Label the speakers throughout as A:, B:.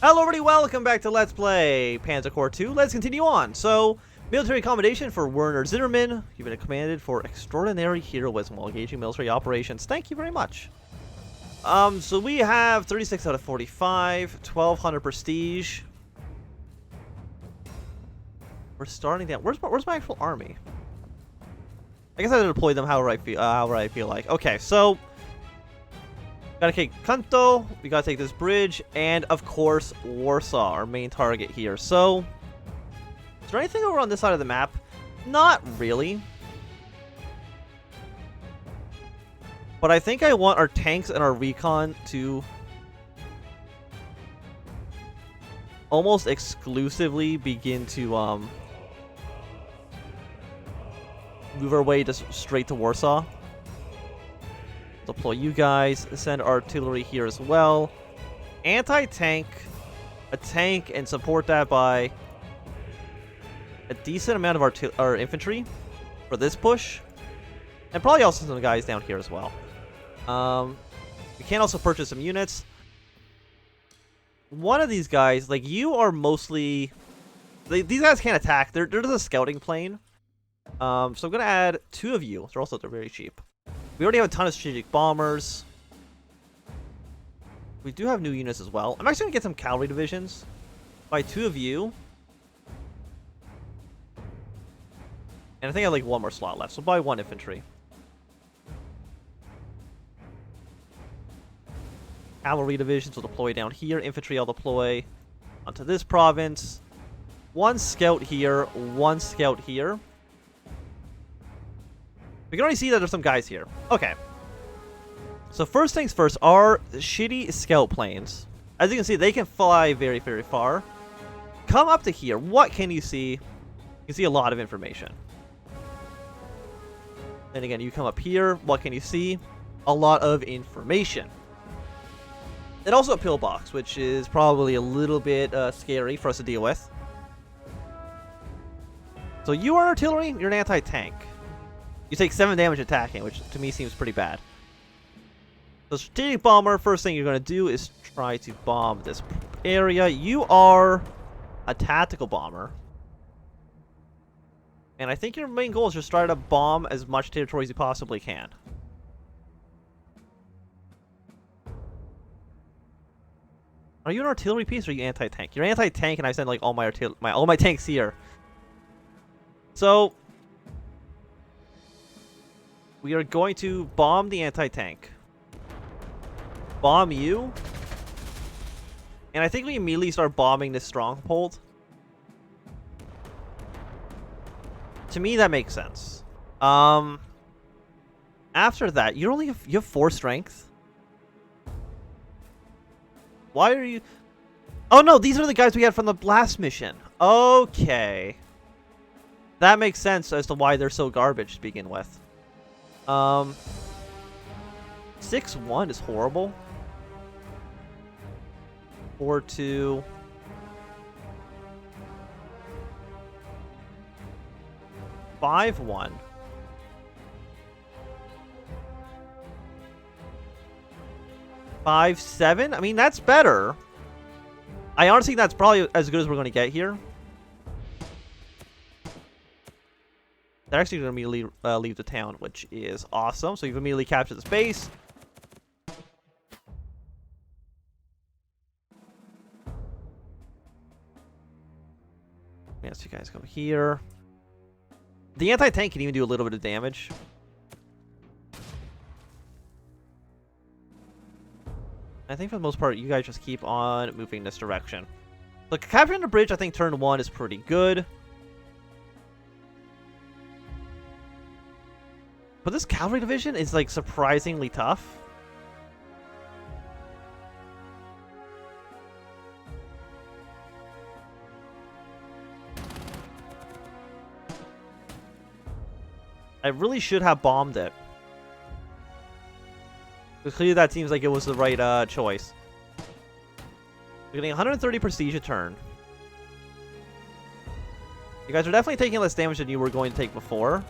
A: Hello everybody, welcome back to Let's Play Panzer Corps 2. Let's continue on. So, military accommodation for Werner Zimmermann. You've been commanded for extraordinary heroism while engaging military operations. Thank you very much. So we have 36 out of 45, 1200 prestige. We're starting down. Where's my actual army? I guess I have to deploy them however I feel like. Okay, so gotta take Kanto, we gotta take this bridge, and of course Warsaw, our main target here. So, is there anything over on this side of the map? Not really. But I think I want our tanks and our recon to almost exclusively begin to move our way just straight to Warsaw. Deploy you guys, send artillery here as well. Anti-tank, a tank, and support that by a decent amount of our infantry for this push. And probably also some guys down here as well. We can also purchase some units. One of these guys, like, you are mostly... these guys can't attack. They're just a scouting plane. So I'm going to add 2 of you. They're very cheap. We already have a ton of strategic bombers. We do have new units as well. I'm actually going to get some cavalry divisions. Buy 2 of you. And I think I have like 1 more slot left. So buy 1 infantry. Cavalry divisions will deploy down here. Infantry I'll deploy onto this province. 1 scout here. 1 scout here. We can already see that there's some guys here. Okay. So first things first, our shitty scout planes. As you can see, they can fly very, very far. Come up to here. What can you see? You can see a lot of information. And again, you come up here. What can you see? A lot of information. And also a pillbox, which is probably a little bit scary for us to deal with. So you are artillery. You're an anti-tank. You take 7 damage attacking, which to me seems pretty bad. So strategic bomber, first thing you're going to do is try to bomb this area. You are a tactical bomber. And I think your main goal is just try to bomb as much territory as you possibly can. Are you an artillery piece or are you anti-tank? You're anti-tank and I send like all my tanks here. So we are going to bomb the anti-tank. Bomb you. And I think we immediately start bombing this stronghold. To me, that makes sense. After that, you have 4 strength. Why are you... Oh no, these are the guys we had from the last mission. Okay. That makes sense as to why they're so garbage to begin with. 6-1 is horrible. 4-2. 5-1. 5-7. I mean, that's better. I honestly think that's probably as good as we're going to get here. They're actually going to immediately leave the town, which is awesome. So you've immediately captured this base. Yes, you guys come here. The anti-tank can even do a little bit of damage. I think for the most part, you guys just keep on moving this direction. Look, capturing the bridge, I think turn 1 is pretty good. But this cavalry division is, like, surprisingly tough. I really should have bombed it. Because clearly that seems like it was the right choice. We're getting 130 prestige a turn. You guys are definitely taking less damage than you were going to take before.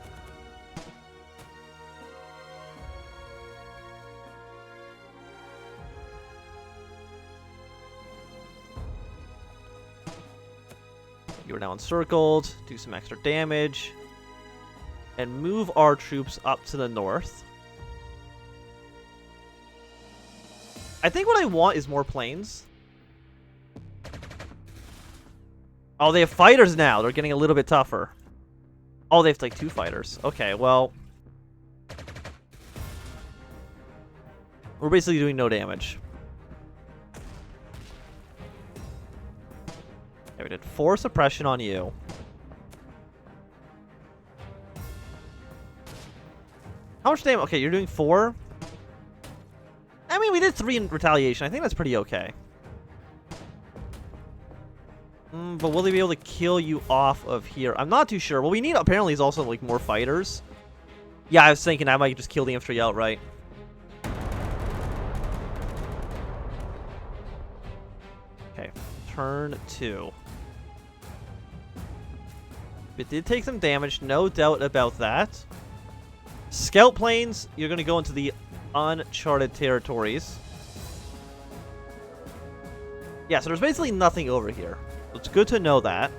A: You are now encircled. Do some extra damage. And move our troops up to the north. I think what I want is more planes. Oh, they have fighters now. They're getting a little bit tougher. Oh, they have like 2 fighters. Okay, well. We're basically doing no damage. Okay, we did 4 suppression on you. How much damage? Okay, you're doing 4. I mean, we did 3 in retaliation. I think that's pretty okay. But will they be able to kill you off of here? I'm not too sure. What we need apparently is also like more fighters. Yeah, I was thinking I might just kill the infantry outright. Okay, turn 2. It did take some damage, no doubt about that. Scout planes, you're going to go into the uncharted territories. Yeah, so there's basically nothing over here. So it's good to know that.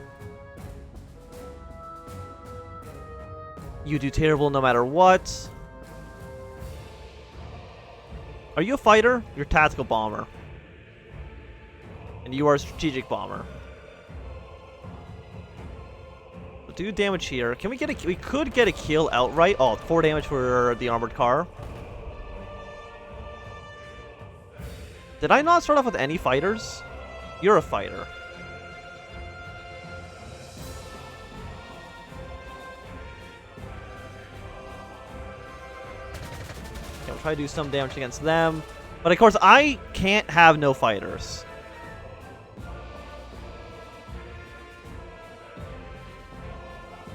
A: You do terrible no matter what. Are you a fighter? You're a tactical bomber. And you are a strategic bomber. So do damage here. Can we get a... We could get a kill outright. Oh, 4 damage for the armored car. Did I not start off with any fighters? You're a fighter. Okay, we'll try to do some damage against them. But of course, I can't have no fighters.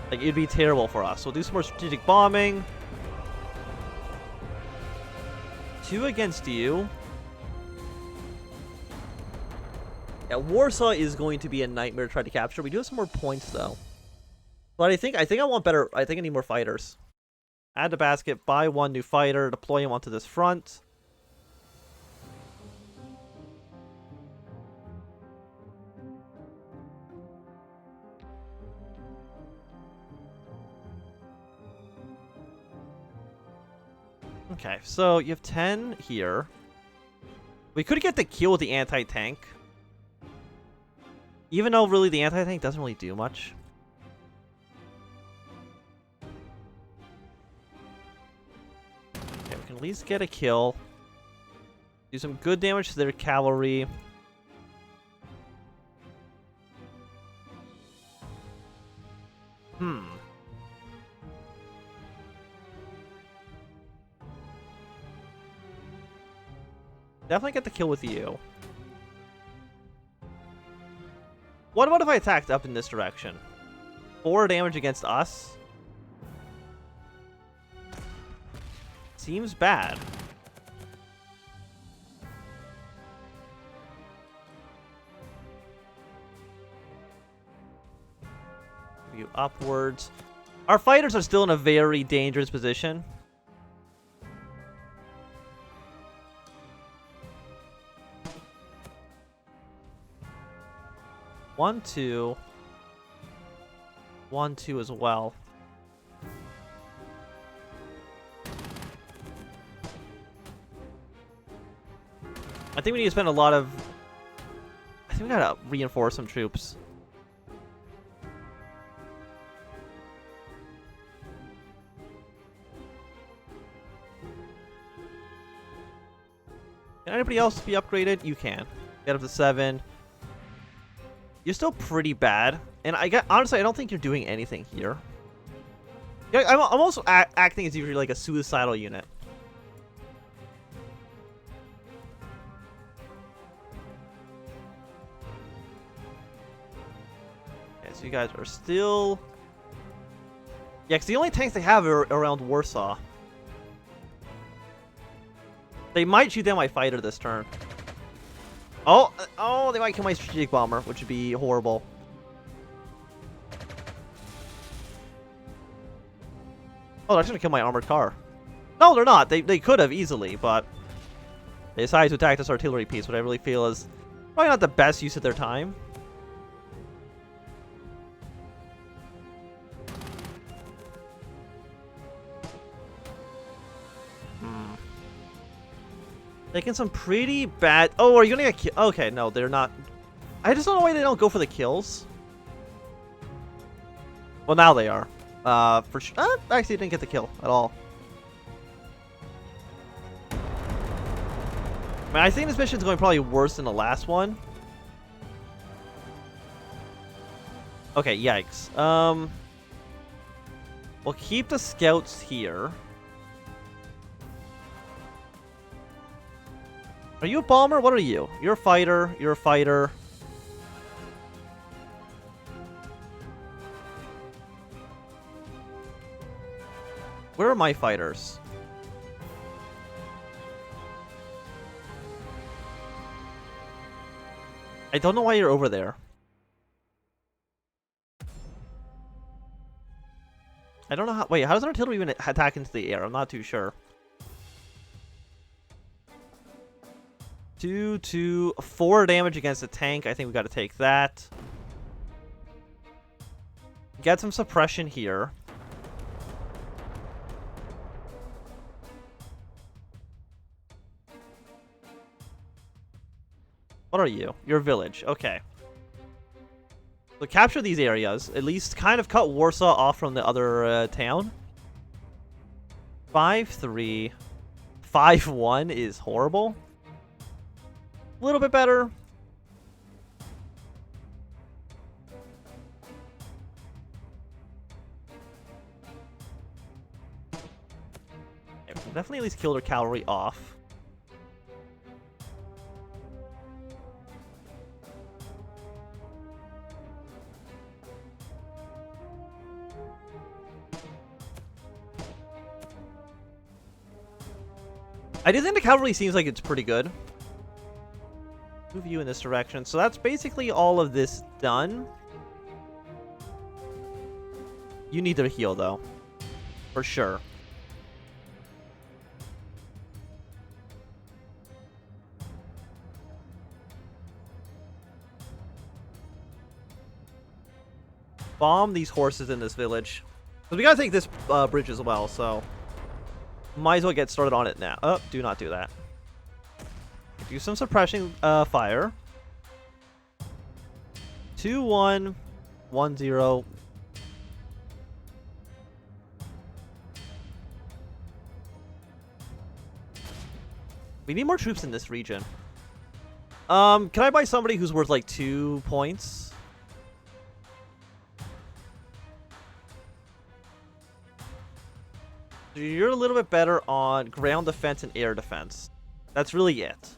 A: Like, it'd be terrible for us. We'll do some more strategic bombing. 2 against you. Yeah, Warsaw is going to be a nightmare to try to capture. We do have some more points, though. But I think I want better. I think I need more fighters. Add to basket, buy 1 new fighter, deploy him onto this front. Okay, so you have 10 here. We could get the kill with the anti-tank. Even though, really, the anti-tank doesn't really do much. Okay, we can at least get a kill. Do some good damage to their cavalry. Definitely get the kill with you. What about if I attacked up in this direction? 4 damage against us? Seems bad. You upwards. Our fighters are still in a very dangerous position. One, 2. 1, 2 as well. I think we need to spend a lot of... I think we gotta reinforce some troops. Can anybody else be upgraded? You can. Get up to 7. You're still pretty bad, and honestly, I don't think you're doing anything here. Yeah, I'm also acting as if you're like a suicidal unit. Okay, so you guys are still... Yeah, because the only tanks they have are around Warsaw. They might shoot down my fighter this turn. Oh, they might kill my strategic bomber, which would be horrible. Oh, they're actually gonna kill my armored car. No, they're not. They could have easily, but they decided to attack this artillery piece, which I really feel is probably not the best use of their time. Taking some pretty bad... Oh, are you gonna get killed? Okay, no, they're not. I just don't know why they don't go for the kills. Well, now they are. For sure. Actually, didn't get the kill at all. I mean, I think this mission's going probably worse than the last one. Okay, yikes. We'll keep the scouts here. Are you a bomber? What are you? You're a fighter. You're a fighter. Where are my fighters? I don't know why you're over there. I don't know how... Wait, how does artillery even attack into the air? I'm not too sure. 2 to 4 damage against the tank. I think we got to take that. Get some suppression here. What are you? You're a village. Okay. So capture these areas. At least kind of cut Warsaw off from the other town. 5-3. 5-1 is horrible. A little bit better. Okay, definitely at least kill their cavalry off. I do think the cavalry seems like it's pretty good. Move you in this direction. So that's basically all of this done. You need to heal, though. For sure. Bomb these horses in this village. Because we gotta take this bridge as well, so... Might as well get started on it now. Oh, do not do that. Do some suppression fire. 2-1, 1-0. We need more troops in this region. Can I buy somebody who's worth like 2 points? You're a little bit better on ground defense and air defense. That's really it.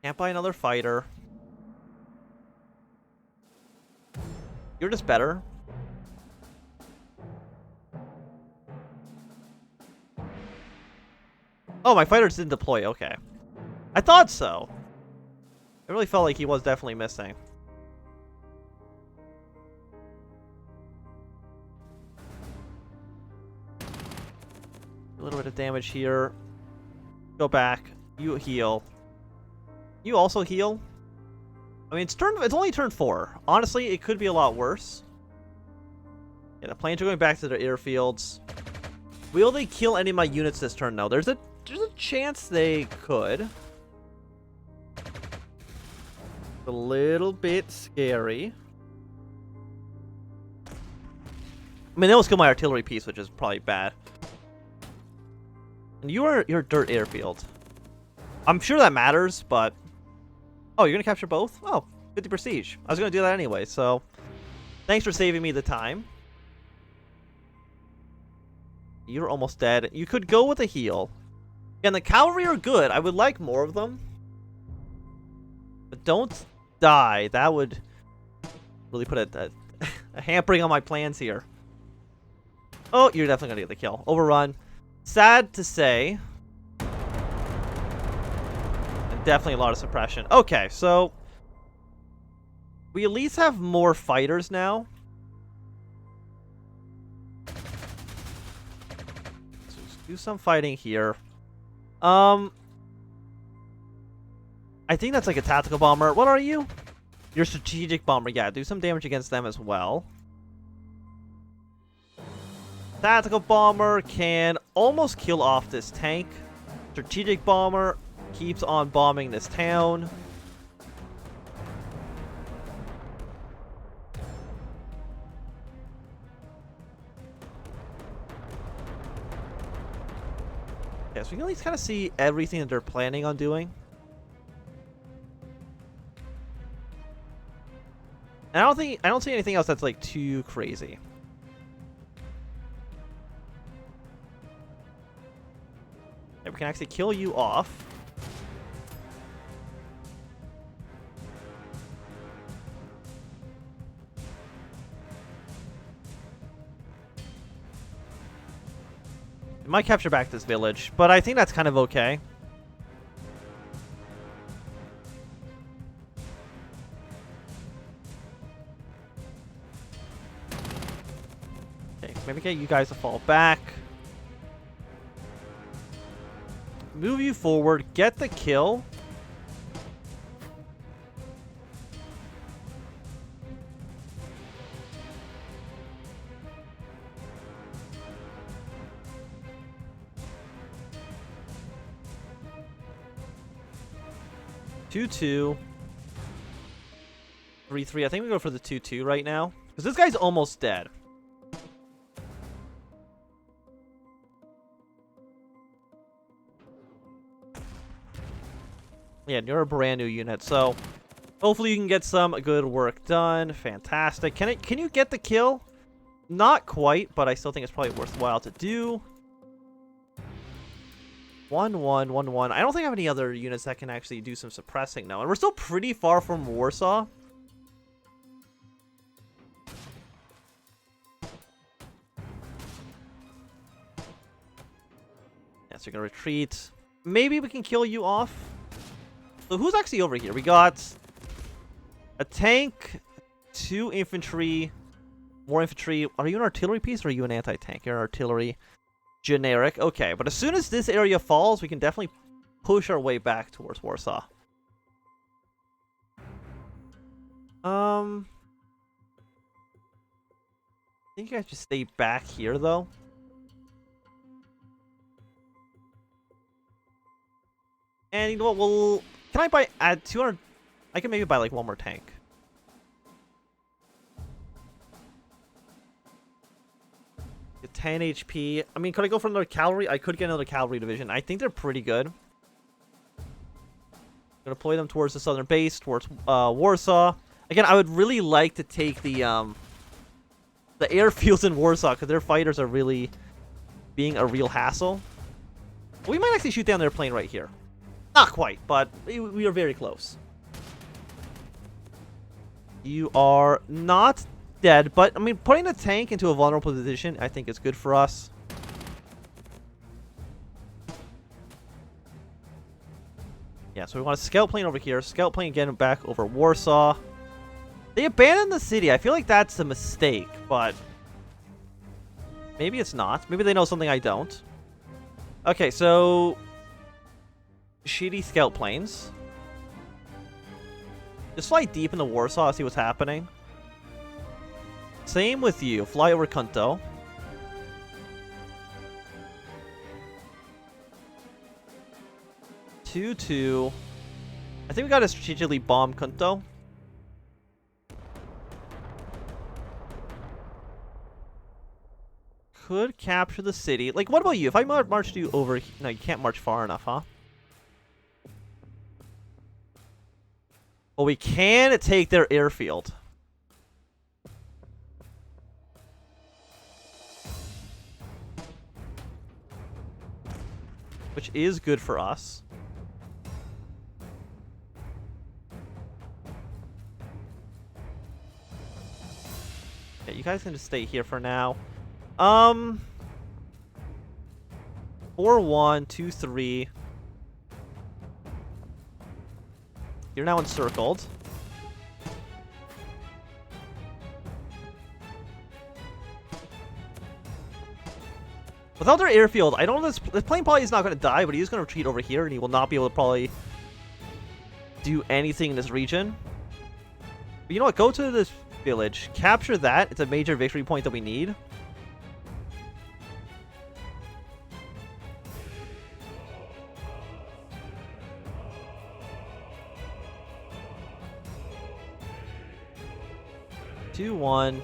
A: Can't buy another fighter. You're just better. Oh, my fighters didn't deploy. Okay. I thought so. I really felt like he was definitely missing. A little bit of damage here. Go back. You heal. You also heal. I mean, it's only turn 4. Honestly, it could be a lot worse. Yeah, the planes are going back to their airfields. Will they kill any of my units this turn? No, there's a chance they could. A little bit scary. I mean, they will kill my artillery piece, which is probably bad. And you're dirt airfield. I'm sure that matters, but... Oh, you're going to capture both? Oh, 50 prestige. I was going to do that anyway, so... Thanks for saving me the time. You're almost dead. You could go with a heal. And the cavalry are good. I would like more of them. But don't die. That would really put a hampering on my plans here. Oh, you're definitely going to get the kill. Overrun. Sad to say. And definitely a lot of suppression. Okay, so... We at least have more fighters now. So let's do some fighting here. I think that's like a tactical bomber. What are you? You're a strategic bomber. Yeah, do some damage against them as well. Tactical bomber can almost kill off this tank. Strategic bomber keeps on bombing this town. Yeah, so we can at least kind of see everything that they're planning on doing. And I don't see anything else that's like too crazy. Okay, we can actually kill you off. We might capture back this village, but I think that's kind of okay. Okay, maybe get you guys to fall back. Move you forward, get the kill. Two, 3-3. I think we go for the 2-2 right now. Because this guy's almost dead. Yeah, you're a brand new unit, so hopefully you can get some good work done. Fantastic. Can you get the kill? Not quite, but I still think it's probably worthwhile to do. 1-1, 1-1. I don't think I have any other units that can actually do some suppressing now. And we're still pretty far from Warsaw. Yeah, so you're gonna retreat. Maybe we can kill you off. So who's actually over here? We got a tank, 2 infantry, more infantry. Are you an artillery piece or are you an anti-tank? You're an artillery. Generic. Okay, but as soon as this area falls, we can definitely push our way back towards Warsaw. I think you guys just stay back here, though. And you know what? Can I add 200? I can maybe buy like one more tank. Get 10 HP. I mean, could I go for another cavalry? I could get another cavalry division. I think they're pretty good. Gonna deploy them towards the southern base, towards Warsaw. Again, I would really like to take the airfields in Warsaw because their fighters are really being a real hassle. We might actually shoot down their plane right here. Not quite, but we are very close. You are not dead, but I mean, putting the tank into a vulnerable position, I think is good for us. Yeah, so we want a scout plane over here. Scout plane getting back over Warsaw. They abandoned the city. I feel like that's a mistake, but maybe it's not. Maybe they know something I don't. Okay, so shitty scout planes. Just fly deep into Warsaw, see what's happening. Same with you. Fly over Kunto. Two. I think we gotta strategically bomb Kunto. Could capture the city. Like, what about you? If I marched you over... No, you can't march far enough, huh? Well, we can take their airfield. Which is good for us. Okay, you guys can just stay here for now. 4-1, 2-3. You're now encircled. Without their airfield, I don't know. This plane probably is not going to die, but he is going to retreat over here, and he will not be able to probably do anything in this region. But you know what? Go to this village. Capture that. It's a major victory point that we need. 2-1.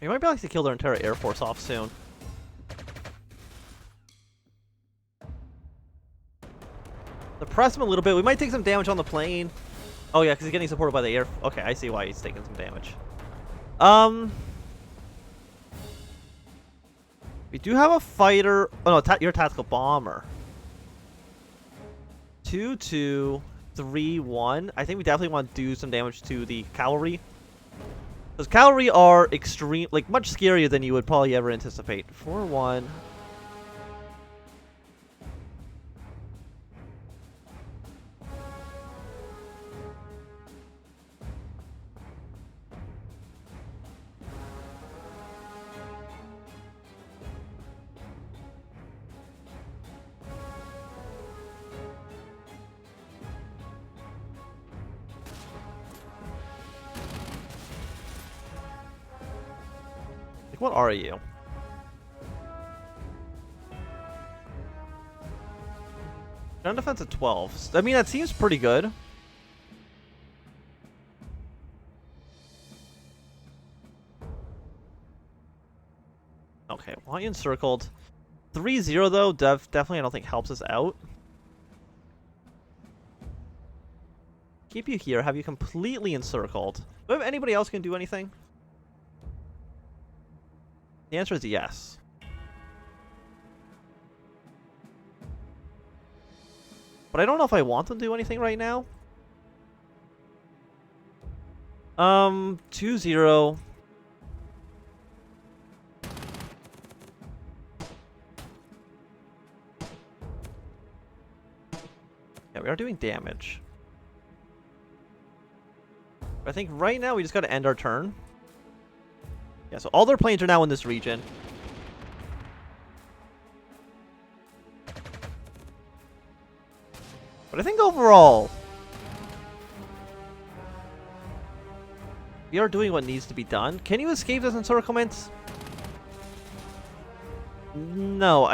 A: You might be able to kill their entire air force off soon. Suppress him a little bit. We might take some damage on the plane. Oh yeah, because he's getting supported by the air. Okay, I see why he's taking some damage. We do have a fighter. Oh no, you're a tactical bomber. 2-2, 3-1. I think we definitely want to do some damage to the cavalry. Because cavalry are extreme, like much scarier than you would probably ever anticipate. 4-1. Like, what are you? Ground defense at 12. I mean, that seems pretty good. Okay, want you encircled. 3-0 though, definitely I don't think helps us out. Keep you here, have you completely encircled. Do we have anybody else can do anything? The answer is yes. But I don't know if I want them to do anything right now. 2-0. Yeah, we are doing damage. I think right now we just gotta end our turn. Yeah, so all their planes are now in this region. But I think overall, we are doing what needs to be done. Can you escape this encirclement? No,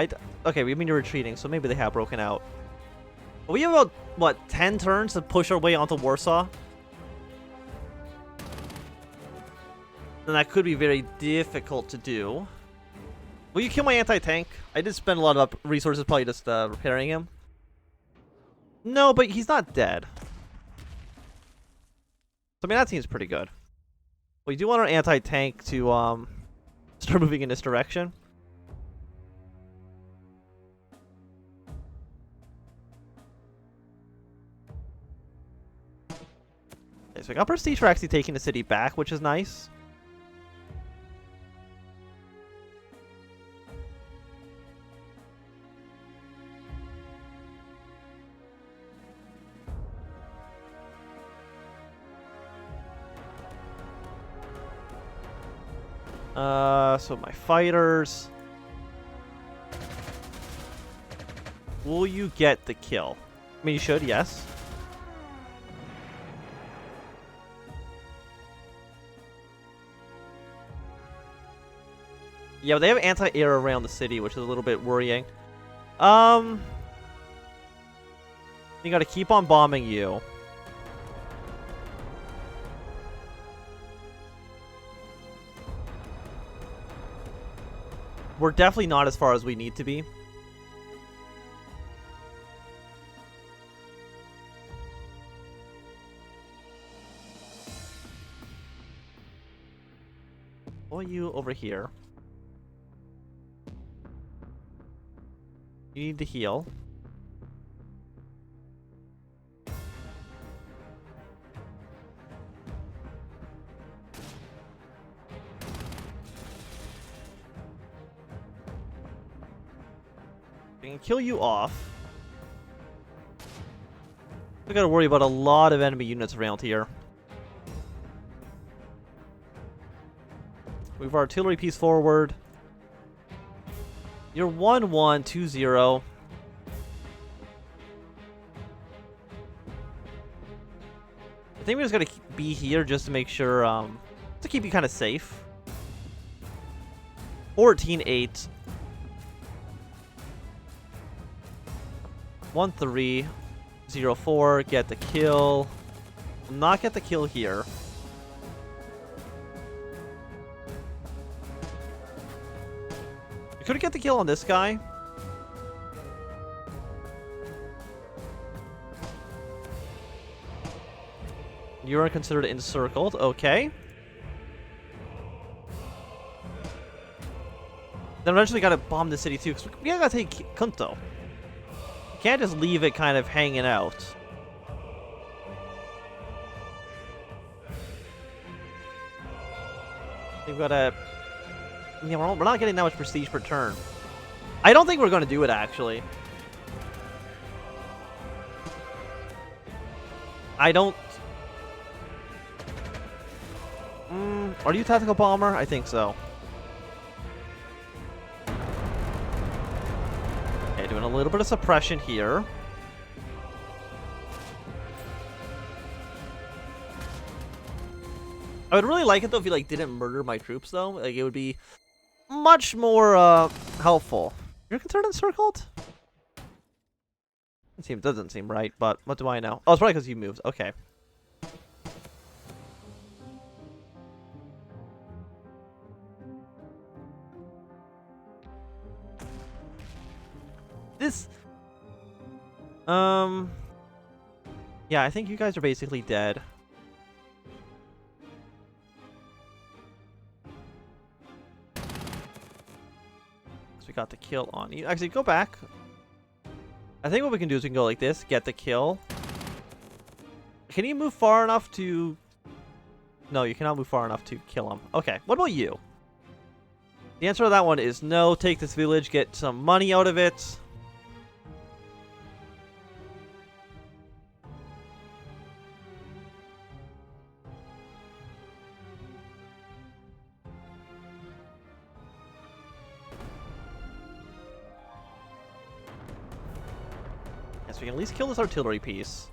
A: okay, we mean you're retreating, so maybe they have broken out. But we have about, what, 10 turns to push our way onto Warsaw? Then that could be very difficult to do. Will you kill my anti-tank? I did spend a lot of resources probably just repairing him. No, but he's not dead. So, I mean, that seems pretty good. We do want our anti-tank to start moving in this direction. Okay, so we got prestige for actually taking the city back, which is nice. So my fighters. Will you get the kill? I mean, you should, yes. Yeah, but they have anti-air around the city, which is a little bit worrying. You gotta keep on bombing you. We're definitely not as far as we need to be. Pull you over here. You need to heal. We can kill you off. We gotta worry about a lot of enemy units around here. Move our artillery piece forward. You're 1-1, 2-0. I think we just gotta be here just to make sure, to keep you kind of safe. 14-8. 1-3. 0-4. Get the kill. Will not get the kill here. We could get the kill on this guy. You are considered encircled. Okay. Then eventually gotta bomb the city too, because we gotta take Kunto. You can't just leave it kind of hanging out. We've gotta... Yeah, we're not getting that much prestige per turn. I don't think we're gonna do it, actually. I don't... Are you tactical bomber? I think so. Okay, doing a little bit of suppression here. I would really like it though if you like didn't murder my troops though. Like it would be much more helpful. You're concerned encircled? Doesn't seem right, but what do I know? Oh, it's probably because you moved. Okay. This... Yeah, I think you guys are basically dead. So we got the kill on you. Actually, go back. I think what we can do is we can go like this, get the kill. Can you move far enough to... No, you cannot move far enough to kill him. Okay, what about you? The answer to that one is no. Take this village, get some money out of it. We can at least kill this artillery piece.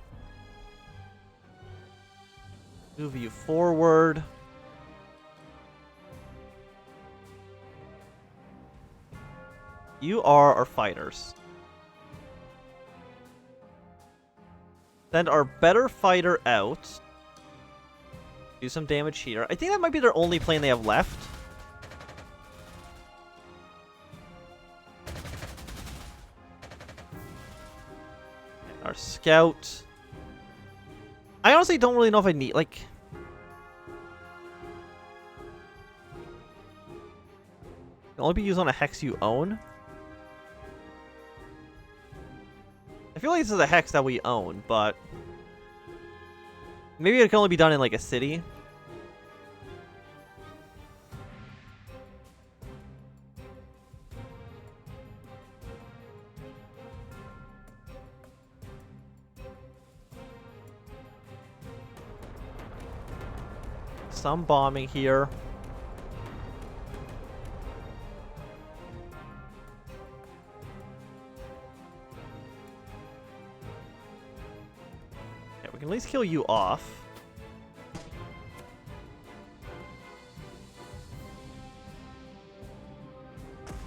A: Move you forward. You are our fighters. Send our better fighter out. Do some damage here. I think that might be their only plane they have left. Our scout. I honestly don't really know if I need, like... Can only be used on a hex you own. I feel like this is a hex that we own, but... Maybe it can only be done in, like, a city. Some bombing here. Yeah, we can at least kill you off.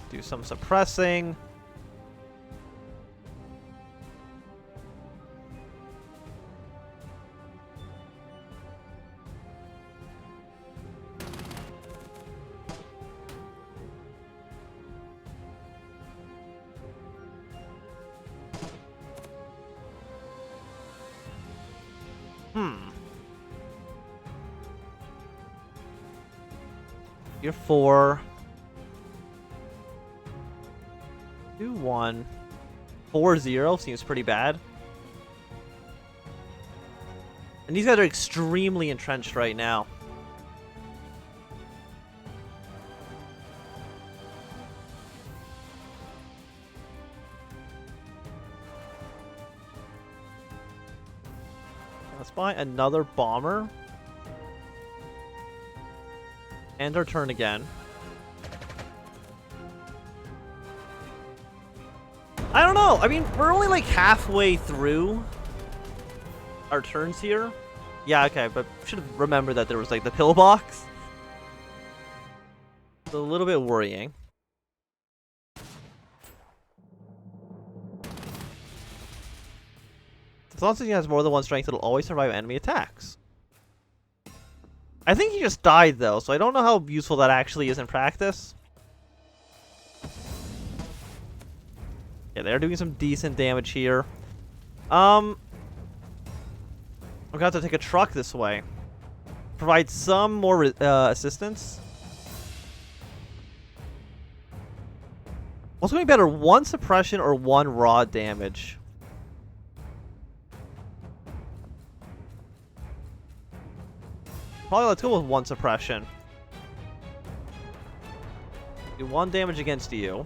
A: Do some suppressing. You're 4. 2-1. 4-0 seems pretty bad. And these guys are extremely entrenched right now. Let's buy another bomber. End our turn again. I don't know. I mean, we're only like halfway through our turns here. Yeah, okay, but should have remembered that there was like the pillbox. It's a little bit worrying. As long as he has more than one strength, it'll always survive enemy attacks. I think he just died though, so I don't know how useful that actually is in practice. Yeah, they're doing some decent damage here. I'm gonna have to take a truck this way. Provide some more assistance. What's going to be better, one suppression or one raw damage? Probably let's go with one suppression. Do one damage against you.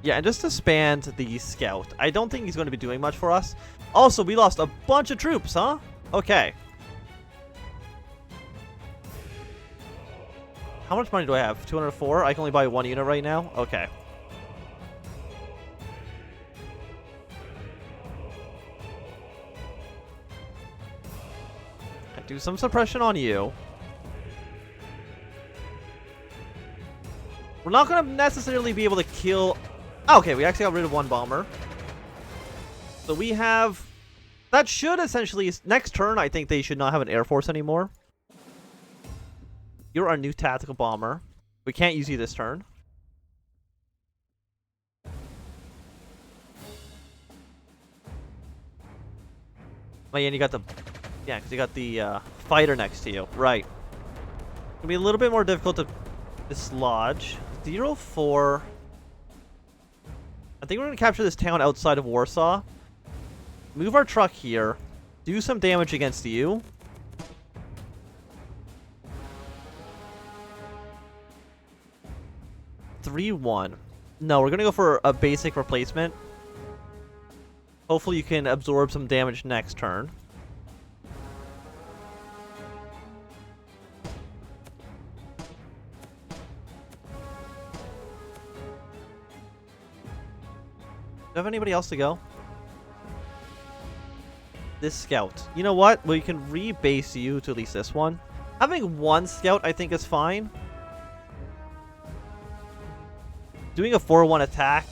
A: Yeah, and just to expand the scout. I don't think he's going to be doing much for us. Also, we lost a bunch of troops, huh? Okay. How much money do I have? 204? I can only buy one unit right now? Okay. Do some suppression on you. We're not going to necessarily be able to kill... Oh, okay, we actually got rid of one bomber. So we have... That should essentially... Next turn, I think they should not have an air force anymore. You're our new tactical bomber. We can't use you this turn. Oh, yeah, and you got the... Yeah, because you got the fighter next to you. Right. It's going to be a little bit more difficult to dislodge. 0-4. I think we're going to capture this town outside of Warsaw. Move our truck here. Do some damage against you. (3-1). No, we're going to go for a basic replacement. Hopefully you can absorb some damage next turn. Do you have anybody else to go? This scout. You know what? We can rebase you to at least this one. Having one scout, I think, is fine. Doing a 4-1 attack,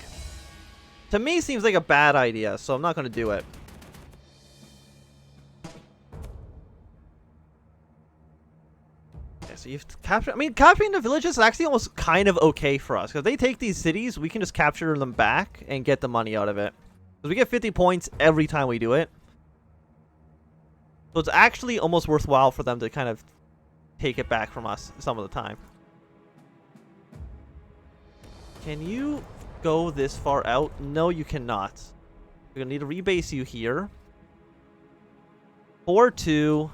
A: to me, seems like a bad idea, so I'm not going to do it. Okay, so you've captured... I mean, capturing the villages is actually almost kind of okay for us. Because if they take these cities, we can just capture them back and get the money out of it. Because we get 50 points every time we do it. So it's actually almost worthwhile for them to kind of take it back from us some of the time. Can you go this far out? No, you cannot. We're going to need to rebase you here. 4-2.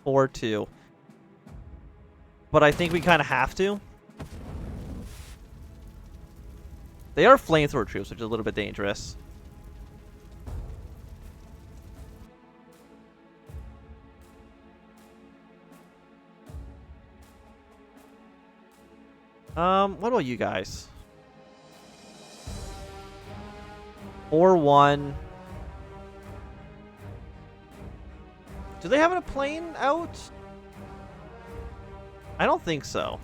A: 4-2. But I think we kind of have to. They are flamethrower troops, which is a little bit dangerous. What about you guys? 4-1. Do they have a plane out? I don't think so.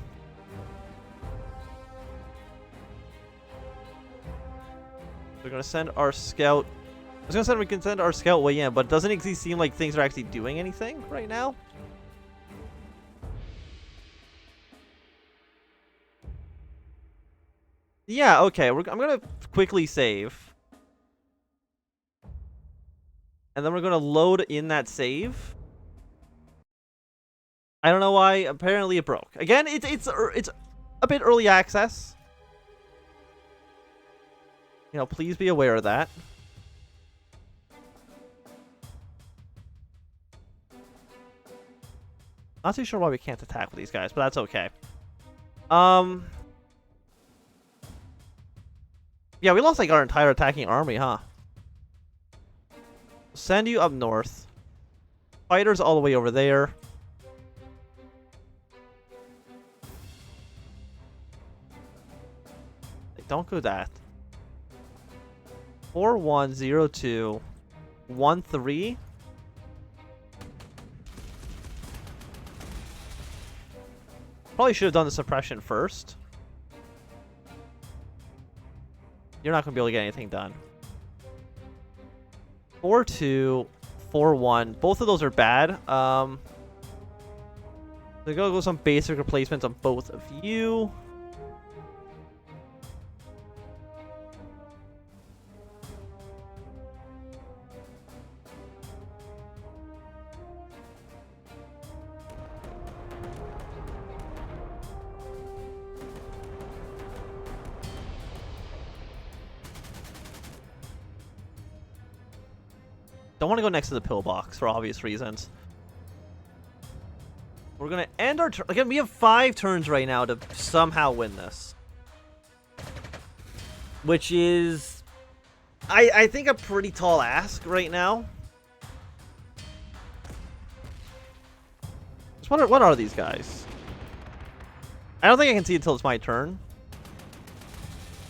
A: We're gonna send our scout. I was gonna say we can send our scout way in, but it doesn't exactly seem like things are actually doing anything right now. Yeah, okay. I'm gonna quickly save. And then we're gonna load in that save. I don't know why. Apparently it broke. Again, it's a bit early access. You know, please be aware of that. Not too sure why we can't attack with these guys, but that's okay. Yeah, we lost like our entire attacking army, huh? Send you up north. Fighters all the way over there. don't go that. 4102 13. Probably should have done the suppression first. You're not gonna be able to get anything done. 4-2, 4-1. Both of those are bad. So go some basic replacements on both of you. Don't want to go next to the pillbox for obvious reasons. We're going to end our turn. Again, we have 5 turns right now to somehow win this. Which is, I think, a pretty tall ask right now. What are these guys? I don't think I can see until it's my turn.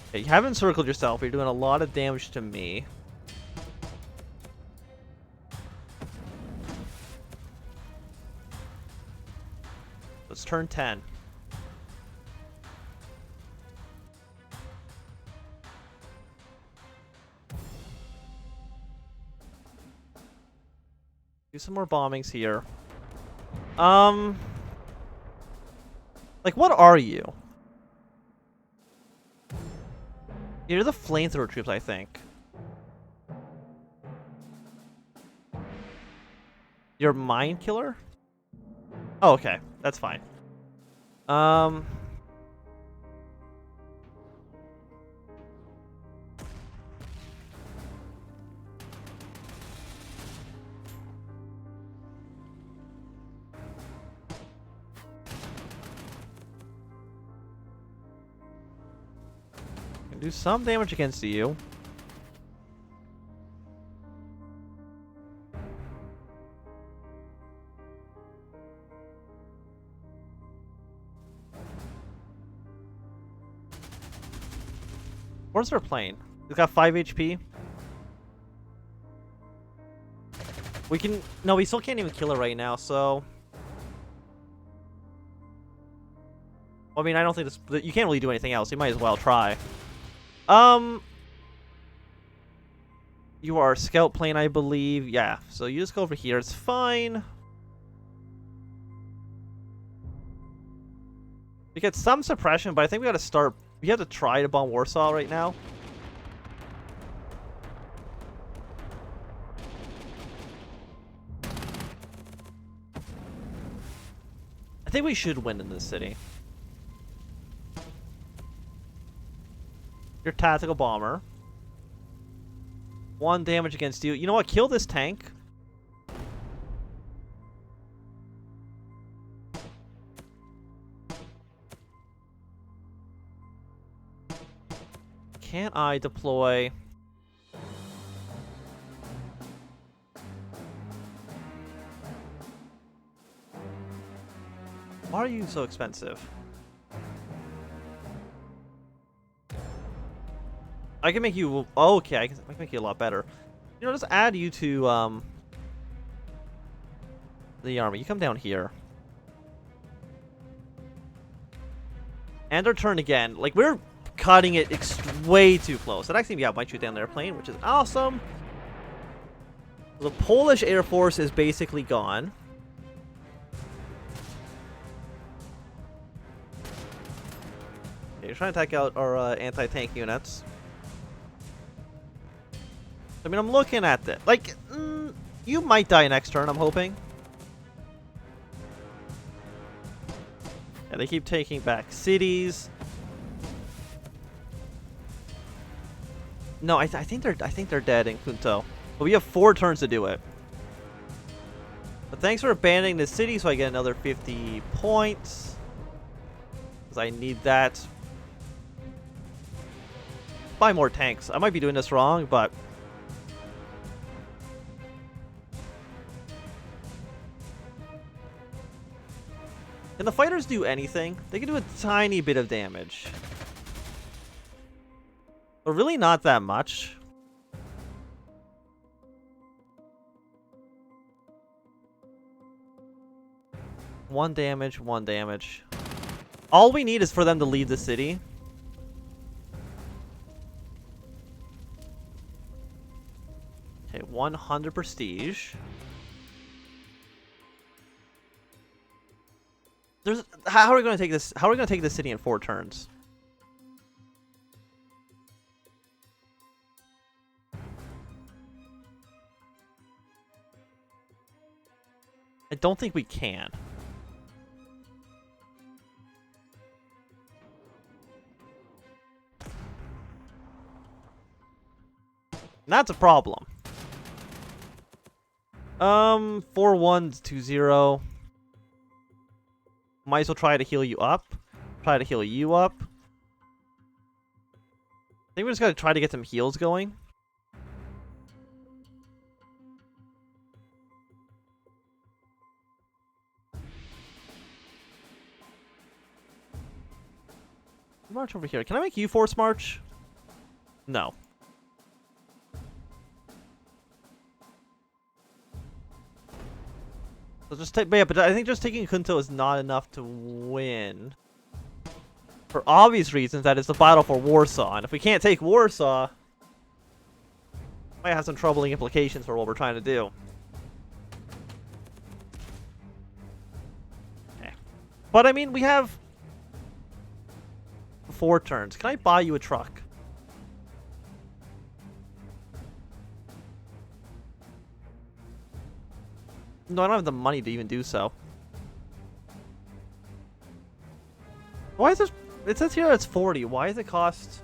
A: Okay, you haven't circled yourself. You're doing a lot of damage to me. Let's turn 10. Do some more bombings here. Like, what are you? You're the flamethrower troops, I think. You're mine killer? Oh, okay. That's fine. Can do some damage against you. Where's our plane? He's got 5 HP. We can... No, we still can't even kill it right now, so... Well, I mean, I don't think this... You can't really do anything else. You might as well try. You are a scout plane, I believe. Yeah, so you just go over here. It's fine. We get some suppression, but I think we gotta start... We have to try to bomb Warsaw right now. I think we should win in this city. Your tactical bomber. 1 damage against you. You know what? Kill this tank. Can't I deploy... Why are you so expensive? I can make you... Oh, okay, I can make you a lot better. You know, just add you to the army. You come down here. And our turn again. Like, we're cutting it way too close. That actually, yeah, might shoot down the airplane, which is awesome. The Polish Air Force is basically gone. Okay, you're trying to take out our anti-tank units. I mean, I'm looking at this. Like, you might die next turn, I'm hoping. Yeah, they keep taking back cities. No, I think they're dead in Kunto. But we have 4 turns to do it. But thanks for abandoning the city, so I get another 50 points. Because I need that. Buy more tanks. I might be doing this wrong, but... Can the fighters do anything? They can do a tiny bit of damage. But really not that much. One damage, one damage. All we need is for them to leave the city. Okay, 100 prestige. How are we going to take this? How are we going to take this city in 4 turns? I don't think we can. That's a problem. 4-1-2-0. Might as well try to heal you up. Try to heal you up. I think we just gotta try to get some heals going. March over here. Can I make you force march? No. So just take, but I think just taking Kunto is not enough to win. For obvious reasons, that is the battle for Warsaw, and if we can't take Warsaw, might have some troubling implications for what we're trying to do. Okay. But I mean, we have 4 turns. Can I buy you a truck? No, I don't have the money to even do so. Why is this? It says here it's 40. Why does it cost?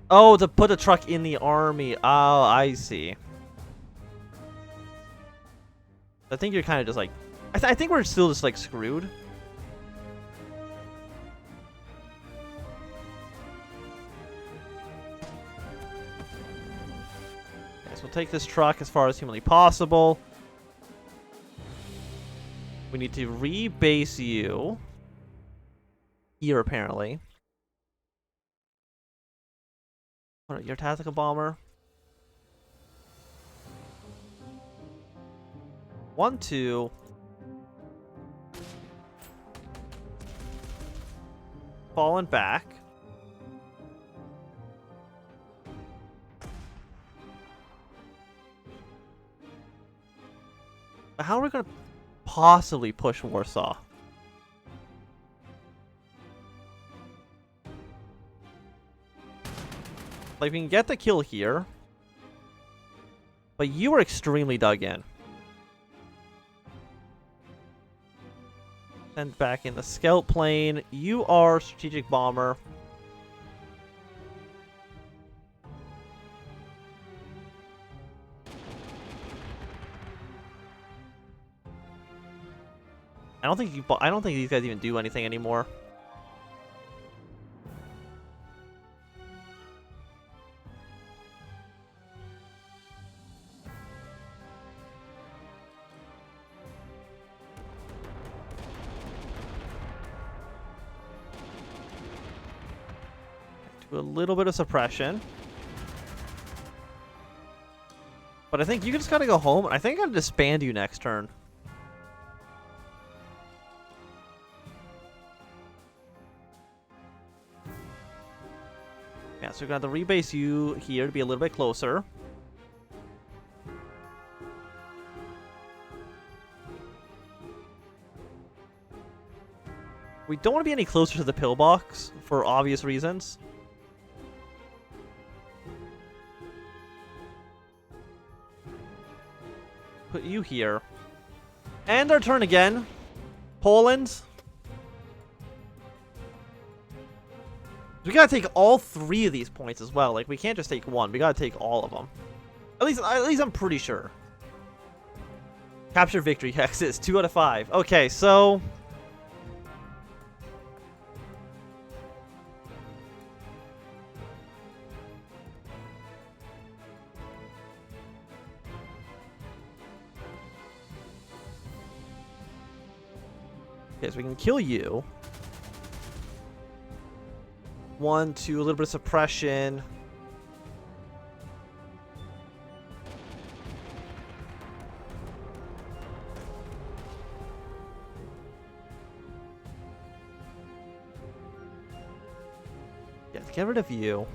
A: Oh, to put a truck in the army. Oh, I see. I think you're kind of just like... I think we're still just like screwed. We'll take this truck as far as humanly possible. We need to rebase you here, apparently. Alright, your tactical bomber. 1, 2. Fallen back. How are we going to possibly push Warsaw? Like, we can get the kill here. But you are extremely dug in. Send back in the scout plane. You are strategic bomber. I don't think these guys even do anything anymore. Do a little bit of suppression. But I think you just gotta go home. I think I gotta disband you next turn. Yeah, so we're gonna have to rebase you here to be a little bit closer. We don't want to be any closer to the pillbox for obvious reasons. Put you here. And our turn again. Poland. We gotta take all 3 of these points as well. Like, we can't just take 1. We gotta take all of them. At least I'm pretty sure. Capture victory hexes 2 out of 5. Okay, so okay, so we can kill you. 1, 2, a little bit of suppression. Yeah, get rid of you.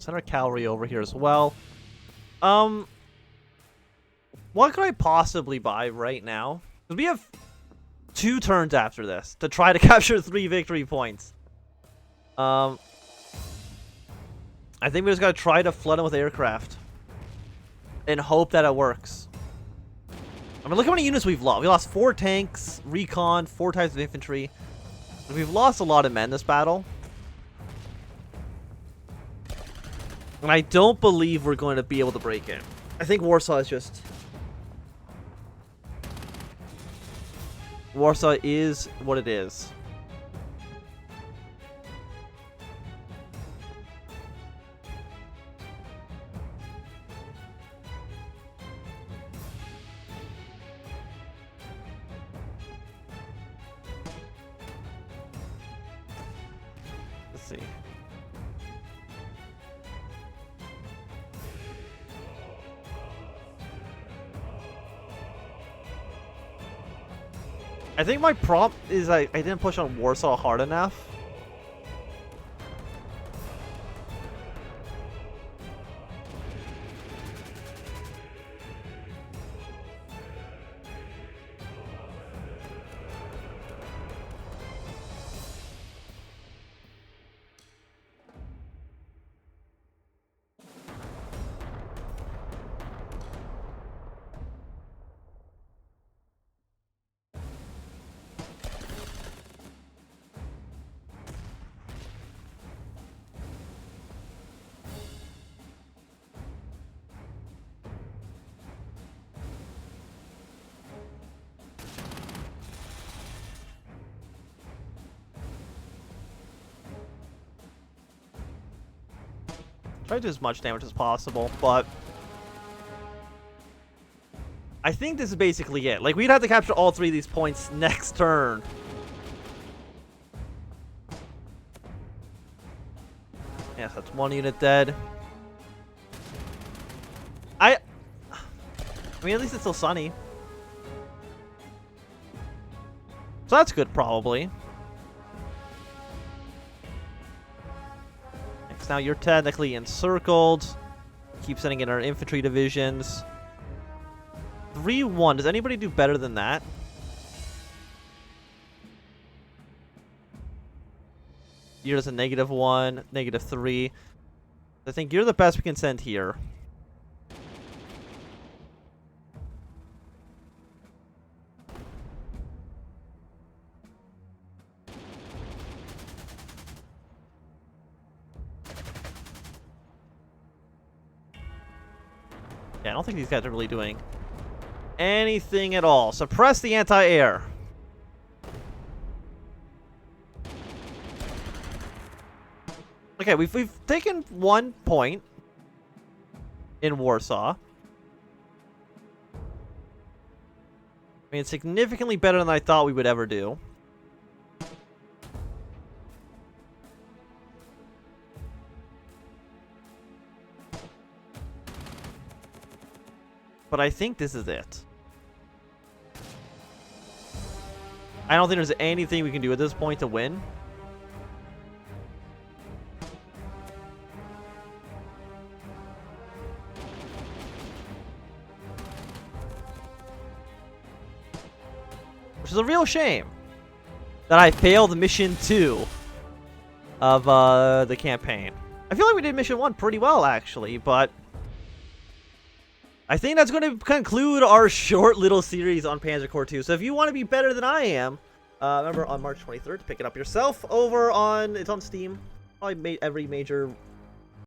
A: Send our cavalry over here as well. What could I possibly buy right now? Because we have 2 turns after this to try to capture 3 victory points. I think we just gotta try to flood them with aircraft and hope that it works. I mean, look how many units we've lost. We lost 4 tanks, recon, 4 types of infantry. We've lost a lot of men this battle. And I don't believe we're going to be able to break it. I think Warsaw is just... Warsaw is what it is. Let's see. I think my prompt is I didn't push on Warsaw hard enough. Try to do as much damage as possible, but I think this is basically it. Like, we'd have to capture all 3 of these points next turn. Yes, that's 1 unit dead. I mean, at least it's still sunny. So that's good, probably. Now you're technically encircled. Keep sending in our infantry divisions. 3-1. Does anybody do better than that? You're just a -1, -3. I think you're the best we can send here. Yeah, I don't think these guys are really doing anything at all. Suppress the anti-air. Okay, we've taken 1 point in Warsaw. I mean, it's significantly better than I thought we would ever do. But I think this is it. I don't think there's anything we can do at this point to win. which is a real shame that I failed mission 2 of the campaign. I feel like we did mission 1 pretty well, actually, but I think that's going to conclude our short little series on Panzer Corps 2. So if you want to be better than I am, remember on March 23rd to pick it up yourself over on, it's on Steam. Probably every major